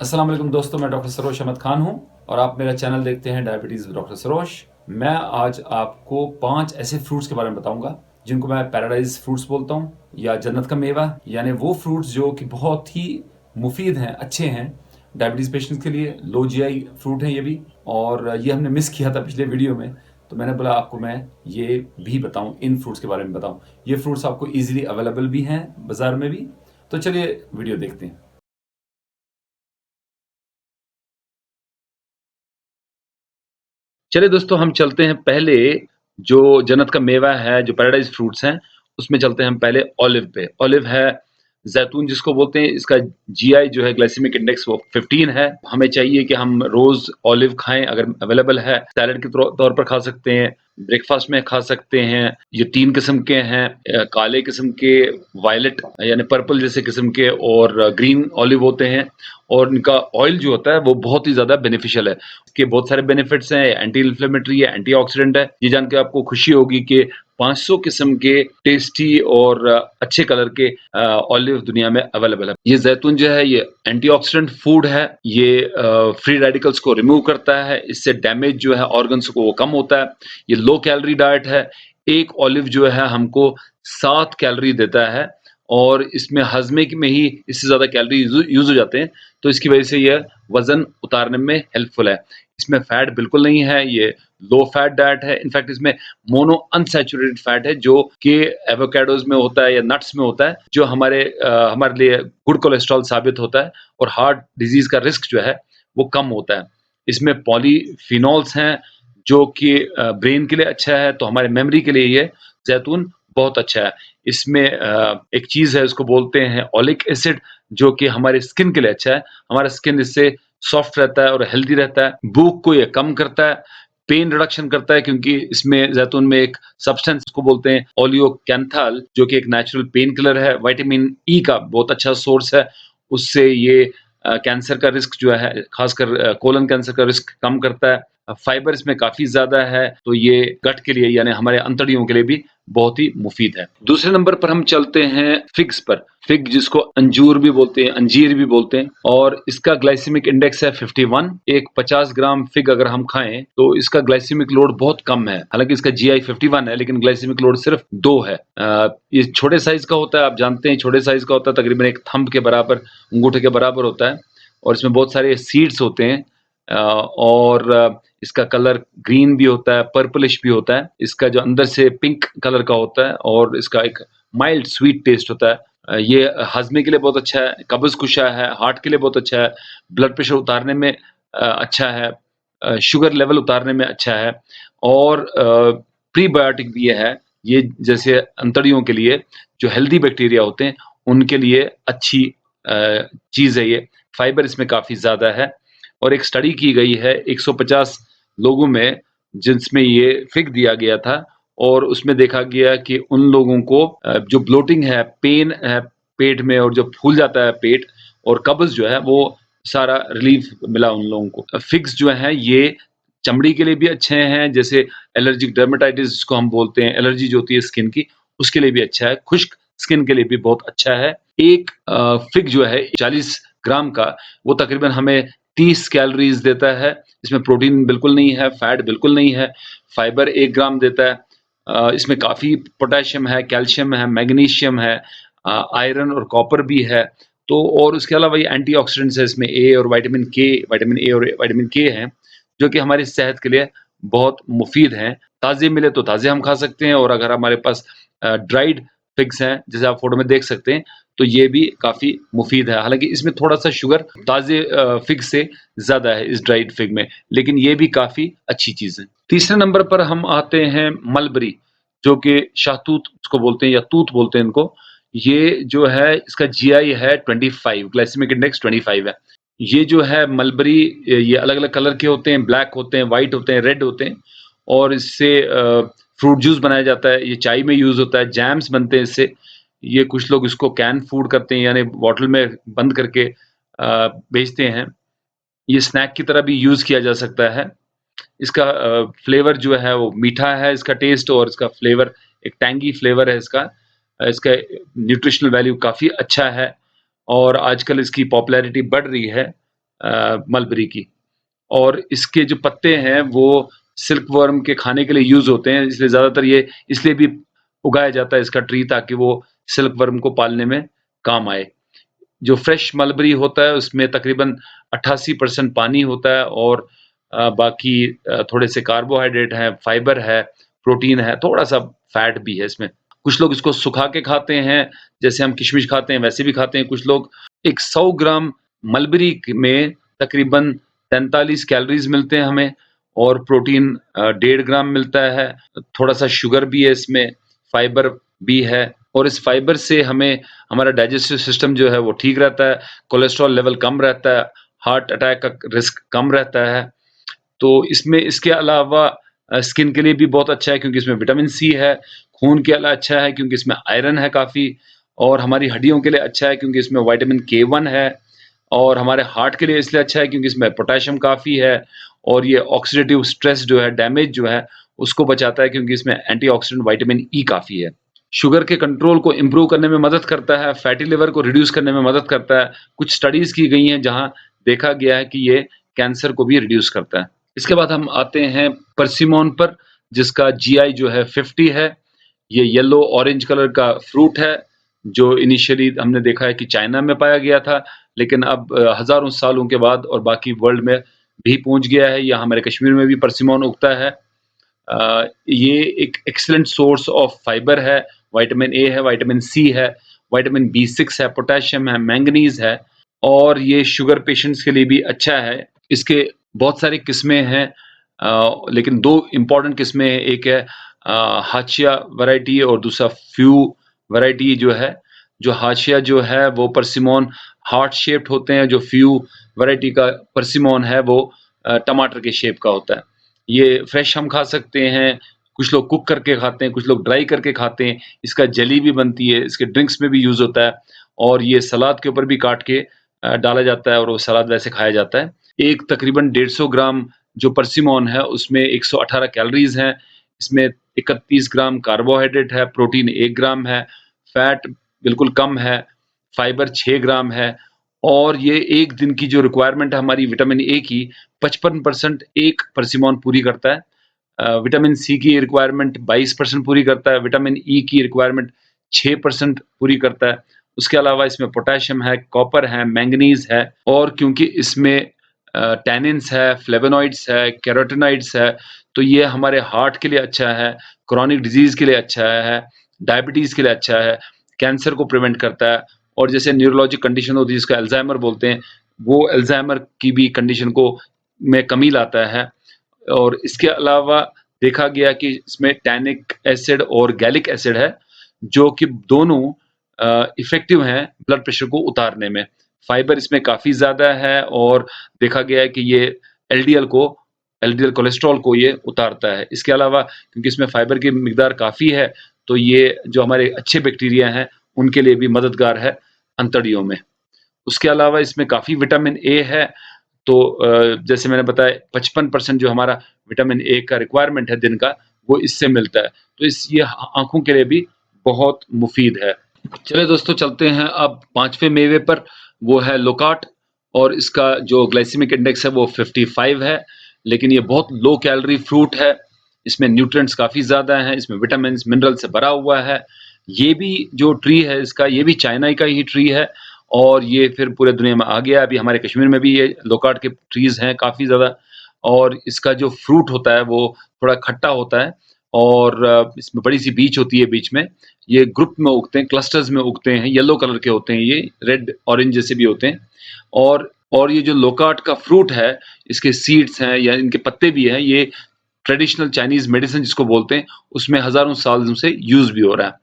अस्सलाम वालेकुम दोस्तों, मैं डॉक्टर सरोज अहमद खान हूं और आप मेरा चैनल देखते हैं डायबिटीज़ विद डॉक्टर सरोज। मैं आज आपको 5 ऐसे फ्रूट्स के बारे में बताऊंगा जिनको मैं पैराडाइज फ्रूट्स बोलता हूं या जन्नत का मेवा, यानी वो फ्रूट्स जो कि बहुत ही मुफीद हैं, अच्छे हैं डायबिटीज़ पेशेंट्स के लिए। लो जीआई फ्रूट हैं ये भी, और ये हमने मिस किया था पिछले वीडियो में, तो मैंने बोला आपको मैं ये भी बताऊं, इन फ्रूट्स के बारे में बताऊं। ये फ्रूट्स आपको ईजिली अवेलेबल भी हैं बाजार में भी। तो चलिए वीडियो देखते हैं। चलिए दोस्तों, हम चलते हैं पहले जो जन्नत का मेवा है, जो पैराडाइज फ्रूट्स हैं, उसमें चलते हैं हम पहले ऑलिव पे। ऑलिव है जैतून जिसको बोलते हैं। इसका जीआई जो है, ग्लाइसेमिक इंडेक्स, वो 15 है। हमें चाहिए कि हम रोज ऑलिव खाएं अगर अवेलेबल है। सैलेड के तौर पर खा सकते हैं, ब्रेकफास्ट में खा सकते हैं। ये 3 किस्म के हैं, काले किस्म के, वायलेट यानी पर्पल जैसे किस्म के, और ग्रीन ऑलिव होते हैं। और इनका ऑयल जो होता है वो बहुत ही ज़्यादा बेनिफिशियल है। इसके बहुत सारे बेनिफिट्स हैं, एंटी इन्फ्लेमेटरी है, एंटीऑक्सीडेंट है। ये जान के आपको खुशी होगी कि 500 किस्म के टेस्टी और अच्छे कलर के ऑलिव दुनिया में अवेलेबल है। ये जैतून जो है, ये एंटीऑक्सीडेंट फूड है। ये फ्री रेडिकल्स को रिमूव करता है, इससे डैमेज जो है ऑर्गन्स को वो कम होता है। ये लो कैलोरी डाइट है। एक ऑलिव जो है हमको 7 कैलोरी देता है, और इसमें हजमे में ही इससे ज़्यादा कैलोरी यूज़ हो जाते हैं, तो इसकी वजह से ये वज़न उतारने में हेल्पफुल है। इसमें फैट बिल्कुल नहीं है, ये लो फैट डाइट है। इनफैक्ट इसमें मोनो अनसैचुरेटेड फैट है, जो कि एवोकाडोज़ में होता है या नट्स में होता है, जो हमारे लिए गुड कोलेस्ट्रॉल साबित होता है, और हार्ट डिज़ीज़ का रिस्क जो है वो कम होता है। इसमें पॉलीफिनॉल्स हैं, जो कि ब्रेन के लिए अच्छा है, तो हमारे मेमोरी के लिए ये ज़ैतून बहुत अच्छा है। इसमें एक चीज़ है, उसको बोलते हैं ओलिक एसिड, जो कि हमारे स्किन के लिए अच्छा है। हमारा स्किन इससे सॉफ्ट रहता है और हेल्दी रहता है। भूख को ये कम करता है, पेन रिडक्शन करता है, क्योंकि इसमें ज़ैतून में एक सब्सटेंस को बोलते हैं ओलियोकैंथल, जो कि एक नेचुरल पेन किलर है। विटामिन ई का बहुत अच्छा सोर्स है। उससे ये कैंसर का रिस्क जो है, खासकर कोलन कैंसर का रिस्क कम करता है। फाइबर इसमें काफ़ी ज़्यादा है, तो ये गट के लिए यानी हमारे अंतड़ियों के लिए भी बहुत ही मुफीद है। दूसरे नंबर पर हम चलते हैं फिग्स पर। फिग जिसको अंजूर भी बोलते हैं, अंजीर भी बोलते हैं, और इसका ग्लाइसेमिक इंडेक्स है 51। एक 50 ग्राम फिग अगर हम खाएं तो इसका ग्लाइसेमिक लोड बहुत कम है। हालांकि इसका जीआई 51 है, लेकिन ग्लाइसेमिक लोड सिर्फ 2 है। ये छोटे साइज का होता है, आप जानते हैं छोटे साइज का होता है, तकरीबन एक थंब के बराबर, अंगूठे के बराबर होता है, और इसमें बहुत सारे सीड्स होते हैं। और इसका कलर ग्रीन भी होता है, पर्पलिश भी होता है। इसका जो अंदर से पिंक कलर का होता है, और इसका एक माइल्ड स्वीट टेस्ट होता है। ये हज़्म के लिए बहुत अच्छा है, कब्ज़ कुशा है, हार्ट के लिए बहुत अच्छा है, ब्लड प्रेशर उतारने में अच्छा है, शुगर लेवल उतारने में अच्छा है, और प्रीबायोटिक भी ये है। ये जैसे अंतड़ियों के लिए जो हेल्दी बैक्टीरिया होते हैं, उनके लिए अच्छी चीज़ है ये। फाइबर इसमें काफ़ी ज़्यादा है, और एक स्टडी की गई है 150 लोगों में, जिसमें ये फिग दिया गया था, और उसमें देखा गया कि उन लोगों को जो ब्लोटिंग है, पेन है पेट में, और जो फूल जाता है पेट, और कब्ज़ जो है, वो सारा रिलीफ मिला उन लोगों को। फिग्स जो हैं, ये चमड़ी के लिए भी अच्छे हैं, जैसे एलर्जिक डर्मेटाइटिस जिसको हम बोलते हैं, एलर्जी जो होती है स्किन की, उसके लिए भी अच्छा है। खुश्क स्किन के लिए भी बहुत अच्छा है। एक फिग जो है 40 ग्राम का, वो तकरीबन हमें 30 कैलोरीज़ देता है। इसमें प्रोटीन बिल्कुल नहीं है, फैट बिल्कुल नहीं है, फाइबर 1 ग्राम देता है। इसमें काफ़ी पोटेशियम है, कैल्शियम है, मैग्नीशियम है, आयरन और कॉपर भी है। तो और उसके अलावा ये एंटीऑक्सीडेंट्स है, इसमें ए और विटामिन ए और विटामिन के हैं, जो कि हमारी सेहत के लिए बहुत मुफ़ीद हैं। ताज़े मिले तो ताज़े हम खा सकते हैं, और अगर हमारे पास ड्राइड फिग्स हैं, जैसे आप फ़ोटो में देख सकते हैं, तो ये भी काफ़ी मुफ़ीद है। हालाँकि इसमें थोड़ा-सा शुगर ताज़े फिग से ज़्यादा है इस ड्राइड फिग में, लेकिन ये भी काफ़ी अच्छी चीज़ है। तीसरे नंबर पर हम आते हैं मलबरी, जो कि शाहतूत उसको बोलते हैं, या तूत बोलते हैं इनको। ये जो है, इसका जीआई है 25, ग्लाइसेमिक इंडेक्स 25 है। ये जो है मलबरी, ये अलग-अलग कलर के होते हैं, ब्लैक होते हैं, व्हाइट होते हैं, रेड होते हैं, और इससे फ्रूट जूस बनाया जाता है, ये चाय में यूज़ होता है, जैम्स बनते हैं इससे। ये कुछ लोग इसको कैन फूड करते हैं, यानी बॉटल में बंद करके बेचते हैं। ये स्नैक की तरह भी यूज़ किया जा सकता है। इसका फ्लेवर जो है वो मीठा है, इसका टेस्ट, और इसका फ्लेवर एक टैंगी फ्लेवर है इसका। इसका न्यूट्रिशनल वैल्यू काफ़ी अच्छा है, और आजकल इसकी पॉपुलैरिटी बढ़ रही है। मलबेरी की। और इसके जो पत्ते हैं वो सिल्क वर्म के खाने के लिए यूज़ होते हैं, इसलिए ज़्यादातर ये इसलिए भी उगाया जाता है इसका ट्री, ताकि वो सिल्क वर्म को पालने में काम आए। जो फ्रेश मलबेरी होता है उसमें तकरीबन 88% पानी होता है और बाकी थोड़े से कार्बोहाइड्रेट हैं, फाइबर है, प्रोटीन है, थोड़ा-सा फैट भी है इसमें। कुछ लोग इसको सुखा के खाते हैं, जैसे हम किशमिश खाते हैं वैसे भी खाते हैं कुछ लोग। एक 100 ग्राम मलबेरी में तकरीबन 43 कैलोरीज़ मिलते हैं हमें और प्रोटीन 1.5 ग्राम मिलता है। थोड़ा-सा शुगर भी है इसमें, फाइबर भी है और इस फाइबर से हमें हमारा डाइजेस्टिव सिस्टम जो है वो ठीक रहता है, कोलेस्ट्रॉल लेवल कम रहता है, हार्ट अटैक का रिस्क कम रहता है। तो इसमें इसके अलावा स्किन के लिए भी बहुत अच्छा है क्योंकि इसमें विटामिन सी है, खून के लिए अच्छा है क्योंकि इसमें आयरन है काफ़ी और हमारी हड्डियों के लिए अच्छा है क्योंकि इसमें विटामिन के 1 है और हमारे हार्ट के लिए इसलिए अच्छा है क्योंकि इसमें पोटेशियम काफ़ी है और ये ऑक्सीडेटिव स्ट्रेस जो है, डैमेज जो है, उसको बचाता है क्योंकि इसमें एंटीऑक्सीडेंट विटामिन ई काफ़ी है। शुगर के कंट्रोल को इम्प्रूव करने में मदद करता है, फैटी लिवर को रिड्यूस करने में मदद करता है। कुछ स्टडीज़ की गई हैं जहाँ देखा गया है कि ये कैंसर को भी रिड्यूस करता है। इसके बाद हम आते हैं परसिमन पर, जिसका जीआई जो है 50 है। ये येलो ऑरेंज कलर का फ्रूट है, जो इनिशियली हमने देखा है कि चाइना में पाया गया था, लेकिन अब हज़ारों सालों के बाद और बाकी वर्ल्ड में भी पहुँच गया है। यहाँ हमारे कश्मीर में भी परसिमन उगता है। ये एक एक्सीलेंट सोर्स ऑफ फाइबर है, विटामिन ए है, विटामिन सी है, विटामिन बी6 है, पोटेशियम है, मैंगनीज़ है और ये शुगर पेशेंट्स के लिए भी अच्छा है। इसके बहुत सारी किस्में हैं लेकिन 2 इम्पोर्टेंट किस्में हैं, एक है हाशिया वैरायटी और दूसरा फ्यू वैरायटी जो है। जो हाशिया जो है वो परसिमन हार्ट शेप्ड होते हैं, जो फ्यू वैरायटी का परसिमन है वो टमाटर के शेप का होता है। ये फ्रेश हम खा सकते हैं, कुछ लोग कुक करके खाते हैं, कुछ लोग ड्राई करके खाते हैं, इसका जेली भी बनती है, इसके ड्रिंक्स में भी यूज़ होता है और ये सलाद के ऊपर भी काट के डाला जाता है और वो सलाद वैसे खाया जाता है। एक तकरीबन 150 ग्राम जो परसिमन है उसमें 118 कैलोरीज़ हैं, इसमें 31 ग्राम कार्बोहाइड्रेट है, प्रोटीन 1 ग्राम है, फैट बिल्कुल कम है, फाइबर 6 ग्राम है और ये 1 दिन की जो रिक्वायरमेंट है हमारी विटामिन ए की 55% एक परसिमन पूरी करता है। विटामिन सी की रिक्वायरमेंट 22% पूरी करता है, विटामिन ई की रिक्वायरमेंट 6% पूरी करता है। उसके अलावा इसमें पोटेशियम है, कॉपर है, मैंगनीज़ है और क्योंकि इसमें टैनिन्स है, फ्लेवोनॉइड्स है, कैरोटीनॉइड्स है, तो ये हमारे हार्ट के लिए अच्छा है, क्रोनिक डिज़ीज़ के लिए अच्छा है, डायबिटीज़ के लिए अच्छा है, कैंसर को प्रिवेंट करता है और जैसे न्यूरोलॉजिक कंडीशन होती है जिसको अल्ज़ाइमर बोलते हैं, वो अल्ज़ाइमर की भी कंडीशन को में कमी लाता है। और इसके अलावा देखा गया कि इसमें टैनिक एसिड और गैलिक एसिड है, जो कि दोनों इफ़ेक्टिव हैं ब्लड प्रेशर को उतारने में। फाइबर इसमें काफ़ी ज़्यादा है और देखा गया है कि ये एलडीएल कोलेस्ट्रॉल को ये उतारता है। इसके अलावा क्योंकि इसमें फाइबर की मिकदार काफ़ी है, तो ये जो हमारे अच्छे बैक्टीरिया हैं, उनके लिए भी मददगार है अंतड़ियों में। उसके अलावा इसमें काफ़ी विटामिन ए है, तो जैसे मैंने बताया 55% जो हमारा विटामिन ए का रिक्वायरमेंट है दिन का, वो इससे मिलता है। तो ये आँखों के लिए भी बहुत मुफ़ीद है। चलिए दोस्तों चलते हैं अब 5वें मेवे पर, वो है लोकाट और इसका जो ग्लाइसेमिक इंडेक्स है वो 55 है, लेकिन ये बहुत लो कैलोरी फ्रूट है। इसमें न्यूट्रिएंट्स काफ़ी ज़्यादा हैं, इसमें विटामिन्स, मिनरल से भरा हुआ है। ये भी जो ट्री है इसका, ये भी चाइना का ही ट्री है और ये फिर पूरे दुनिया में आ गया। अभी हमारे कश्मीर में भी ये लोकाट के ट्रीज़ हैं काफ़ी ज़्यादा और इसका जो फ्रूट होता है वो थोड़ा खट्टा होता है और इसमें बड़ी-सी बीच होती है बीच में। ये ग्रुप में उगते हैं, क्लस्टर्स में उगते हैं, येलो कलर के होते हैं ये, रेड, ऑरेंज जैसे भी होते हैं और ये जो लोकाट का फ्रूट है, इसके सीड्स हैं या इनके पत्ते भी हैं, ये ट्रेडिशनल चाइनीज़ मेडिसिन जिसको बोलते हैं, उसमें हज़ारों सालों से यूज़ भी हो रहा है।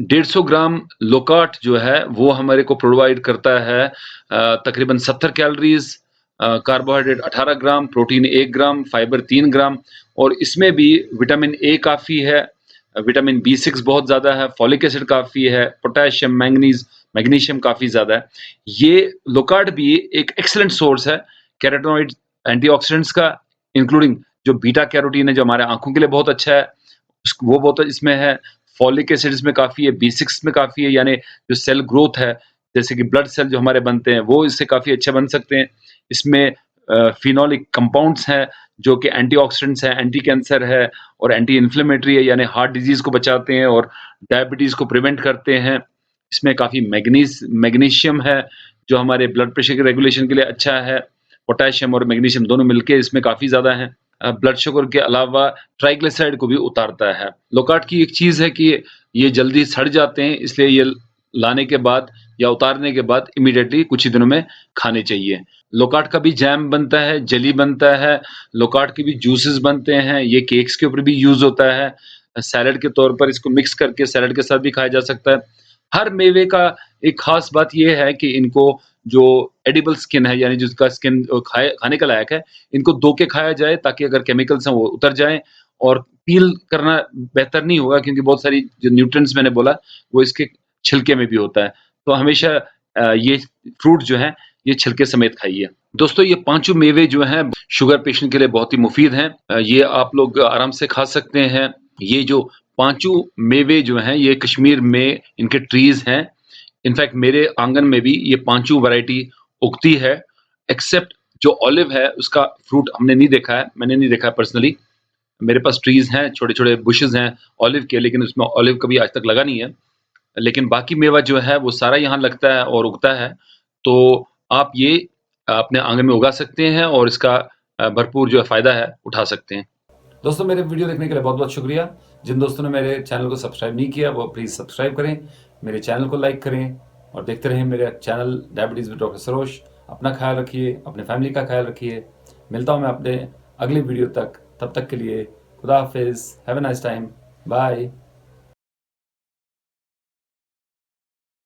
150 ग्राम लोकाट जो है, वो हमारे को प्रोवाइड करता है तकरीबन 70 कैलोरीज़, कार्बोहाइड्रेट 18 ग्राम, प्रोटीन 1 ग्राम, फाइबर 3 ग्राम और इसमें भी विटामिन ए काफ़ी है, विटामिन बी6 बहुत ज़्यादा है, फॉलिक एसिड काफ़ी है, पोटेशियम, मैंगनीज़, मैग्नीशियम काफ़ी ज़्यादा है। ये लोकाट भी एक एक्सीलेंट सोर्स है कैरोटीनॉइड्स, एंटीऑक्सीडेंट्स का, इंक्लूडिंग जो बीटा कैरोटीन है जो हमारे आँखों के लिए बहुत अच्छा है, वो बहुत इसमें है, फॉलिक एसिड इसमें काफ़ी है, बी6 में काफ़ी है, यानी जो सेल ग्रोथ है, जैसे कि ब्लड सेल जो हमारे बनते हैं, वो इससे काफ़ी अच्छे बन सकते हैं। इसमें फिनोलिक कंपाउंड्स हैं जो कि एंटीऑक्सीडेंट्स हैं, एंटी कैंसर है और एंटी इन्फ्लेमेटरी है, यानी हार्ट डिजीज़ को बचाते हैं और डायबिटीज़ को प्रिवेंट करते हैं। इसमें काफ़ी मैग्नीशियम है, जो हमारे ब्लड प्रेशर के रेगुलेशन के लिए अच्छा है। पोटेशियम और मैग्नीशियम दोनों मिलके इसमें काफ़ी ज़्यादा हैं। ब्लड शुगर के अलावा ट्राइग्लिसराइड को भी उतारता है। लोकार्ट की एक चीज़ है कि ये जल्दी सड़ जाते हैं, इसलिए ये लाने के बाद या उतारने के बाद इमीडिएटली कुछ ही दिनों में खाने चाहिए। लोकार्ट का भी जैम बनता है, जेली बनता है, लोकार्ट के भी जूसेस बनते हैं, ये केक्स के ऊपर भी यूज़ होता है। सैलेड के तौर पर इसको मिक्स करके सैलेड के साथ भी खाया जा सकता है। हर मेवे का एक ख़ास बात ये है कि इनको जो एडिबल स्किन है, यानी जिसका स्किन खाने के लायक है, इनको धो के खाया जाए ताकि अगर केमिकल्स हैं वो उतर जाएँ, और पील करना बेहतर नहीं होगा क्योंकि बहुत सारी जो न्यूट्रिएंट्स मैंने बोला, वो इसके छिलके में भी होता है। तो हमेशा ये फ्रूट जो हैं, ये छिलके समेत खाइए। दोस्तों, ये पाँचों मेवे जो हैं शुगर पेशेंट के लिए बहुत ही मुफ़ीद हैं। ये आप लोग आराम से खा सकते हैं। ये जो पाँचों मेवे जो हैं, ये कश्मीर में इनके ट्रीज़ हैं। इनफैक्ट मेरे आंगन में भी ये पाँचों वैरायटी उगती है, एक्सेप्ट जो ऑलिव है उसका फ्रूट हमने नहीं देखा है, मैंने नहीं देखा है पर्सनली। मेरे पास ट्रीज़ हैं, छोटे-छोटे बुशेज़ हैं ऑलिव के, लेकिन उसमें ऑलिव कभी आज तक लगा नहीं है। लेकिन बाकी मेवा जो है वो सारा यहाँ लगता है और उगता है। तो आप ये अपने आंगन में उगा सकते हैं और इसका भरपूर जो है फ़ायदा है उठा सकते हैं। दोस्तों, मेरे वीडियो देखने के लिए बहुत बहुत शुक्रिया। जिन दोस्तों ने मेरे चैनल को सब्सक्राइब नहीं किया वो प्लीज़ सब्सक्राइब करें, मेरे चैनल को लाइक करें और देखते रहें मेरे channel diabetes with doctor Saroj. अपना ख्याल रखिए, अपने फैमिली का ख्याल रखिए। मिलता हूँ मैं अपने अगले वीडियो तक, तब तक के लिए खुदा हाफिज़, have a nice time, bye.